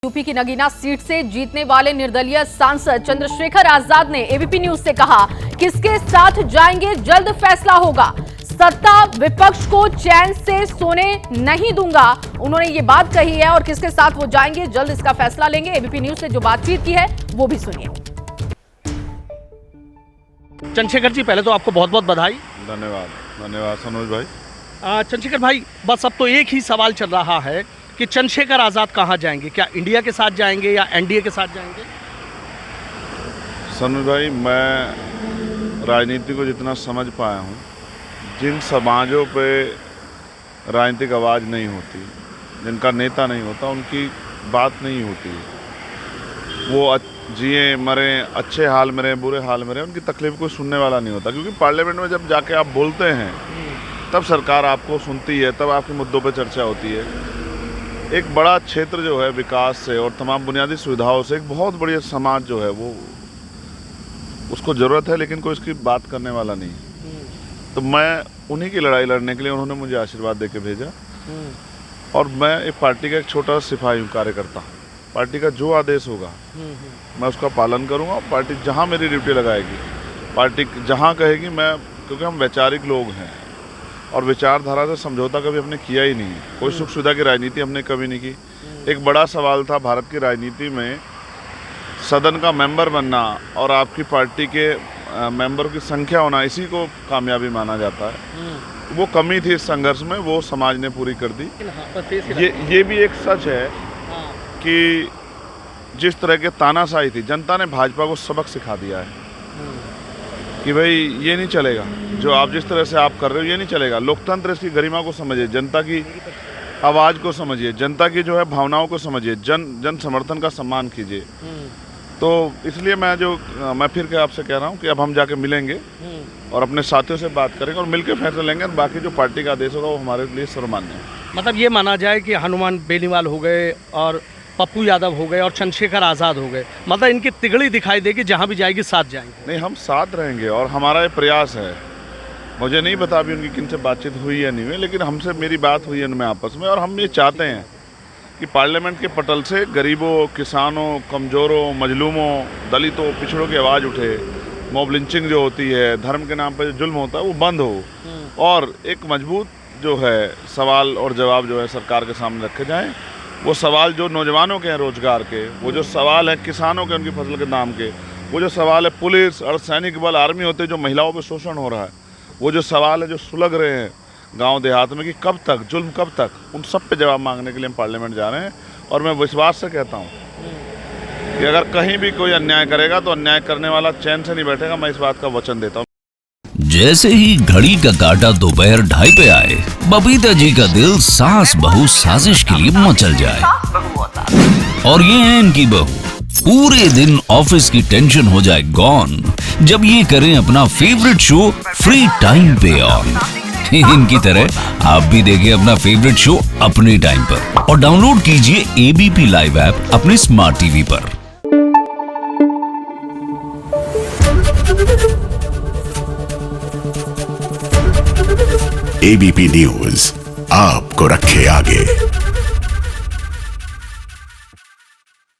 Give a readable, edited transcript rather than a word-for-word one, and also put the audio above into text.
UP की Nagina seat से जीतने वाले निर्दलीय सांसद चंद्रशेखर आजाद ने एबीपी न्यूज से कहा, किसके साथ जाएंगे जल्द फैसला होगा। सत्ता विपक्ष को चैन से सोने नहीं दूंगा, उन्होंने ये बात कही है और किसके साथ वो जाएंगे जल्द इसका फैसला लेंगे। एबीपी न्यूज से जो बातचीत की है वो भी सुनिए। चंद्रशेखर जी, पहले तो आपको बहुत बहुत बधाई। धन्यवाद सनोज भाई। चंद्रशेखर भाई, बस अब तो एक ही सवाल चल रहा है कि चंद्रशेखर आजाद कहाँ जाएंगे, क्या इंडिया के साथ जाएंगे या एनडीए के साथ जाएंगे? सनोज भाई, मैं राजनीति को जितना समझ पाया हूँ, जिन समाजों पे राजनीतिक आवाज़ नहीं होती, जिनका नेता नहीं होता, उनकी बात नहीं होती। वो जिए मरे, अच्छे हाल में रहे, बुरे हाल में रहे, उनकी तकलीफ को सुनने वाला नहीं होता। क्योंकि पार्लियामेंट में जब जाके आप बोलते हैं तब सरकार आपको सुनती है, तब आपके मुद्दों पे चर्चा होती है। एक बड़ा क्षेत्र जो है विकास से और तमाम बुनियादी सुविधाओं से, एक बहुत बड़ी समाज जो है वो उसको ज़रूरत है, लेकिन कोई इसकी बात करने वाला नहीं। तो मैं उन्हीं की लड़ाई लड़ने के लिए उन्होंने मुझे आशीर्वाद दे के भेजा और मैं एक पार्टी का एक छोटा सिपाही हूँ, कार्यकर्ता। पार्टी का जो आदेश होगा मैं उसका पालन करूँगा। पार्टी जहाँ मेरी ड्यूटी लगाएगी, पार्टी जहाँ कहेगी, मैं, क्योंकि हम वैचारिक लोग हैं और विचारधारा से समझौता कभी हमने किया ही नहीं। कोई सुख सुविधा की राजनीति हमने कभी नहीं की। एक बड़ा सवाल था भारत की राजनीति में सदन का मेंबर बनना और आपकी पार्टी के मेंबर की संख्या होना, इसी को कामयाबी माना जाता है। वो कमी थी इस संघर्ष में, वो समाज ने पूरी कर दी। ये भी एक सच है कि जिस तरह के तानाशाही थी, जनता ने भाजपा को सबक सिखा दिया है कि भाई ये नहीं चलेगा, जो आप जिस तरह से आप कर रहे हो ये नहीं चलेगा। लोकतंत्र, इसकी गरिमा को समझिए, जनता की आवाज़ को समझिए, जनता की जो है भावनाओं को समझिए, जन समर्थन का सम्मान कीजिए। तो इसलिए मैं फिर के आपसे कह रहा हूँ कि अब हम जाके मिलेंगे और अपने साथियों से बात करेंगे और मिलकर फैसला लेंगे। और बाकी जो पार्टी का आदेश होगा वो हमारे लिए सर्वमान्य है। मतलब ये माना जाए कि हनुमान बेनीवाल हो गए और पप्पू यादव हो गए और चंद्रशेखर आज़ाद हो गए, मतलब इनकी तिगड़ी दिखाई देगी, जहाँ भी जाएगी साथ जाएंगे। नहीं, हम साथ रहेंगे और हमारा ये प्रयास है। मुझे नहीं पता अभी उनकी किन से बातचीत हुई या नहीं हुई, लेकिन हमसे मेरी बात हुई है उनमें आपस में। और हम ये चाहते हैं कि पार्लियामेंट के पटल से गरीबों, किसानों, कमज़ोरों, मजलूमों, दलितों, पिछड़ों की आवाज़ उठे। मॉब लिंचिंग जो होती है, धर्म के नाम पर जो जुल्म होता है, वो बंद हो और एक मजबूत जो है सवाल और जवाब जो है सरकार के सामने रखे जाएँ। वो सवाल जो नौजवानों के हैं रोजगार के, वो जो सवाल है किसानों के उनकी फसल के दाम के, वो जो सवाल है पुलिस और सैनिक बल, आर्मी होते जो महिलाओं पे शोषण हो रहा है, वो जो सवाल है जो सुलग रहे हैं गांव देहात में कि कब तक जुल्म, कब तक, उन सब पे जवाब मांगने के लिए हम पार्लियामेंट जा रहे हैं। और मैं विश्वास से कहता हूँ कि अगर कहीं भी कोई अन्याय करेगा तो अन्याय करने वाला चैन से नहीं बैठेगा। मैं इस बात का वचन देता हूँ। जैसे ही घड़ी का काटा दोपहर 2:30 पे आए, बबीता जी का दिल सास बहू साजिश के लिए मचल जाए। और ये है इनकी बहू, पूरे दिन ऑफिस की टेंशन हो जाए गॉन जब ये करें अपना फेवरेट शो फ्री टाइम पे ऑन। इनकी तरह आप भी देखिए अपना फेवरेट शो अपने टाइम पर और डाउनलोड कीजिए एबीपी लाइव ऐप अपने स्मार्ट टीवी पर। एबीपी न्यूज आपको रखे आगे।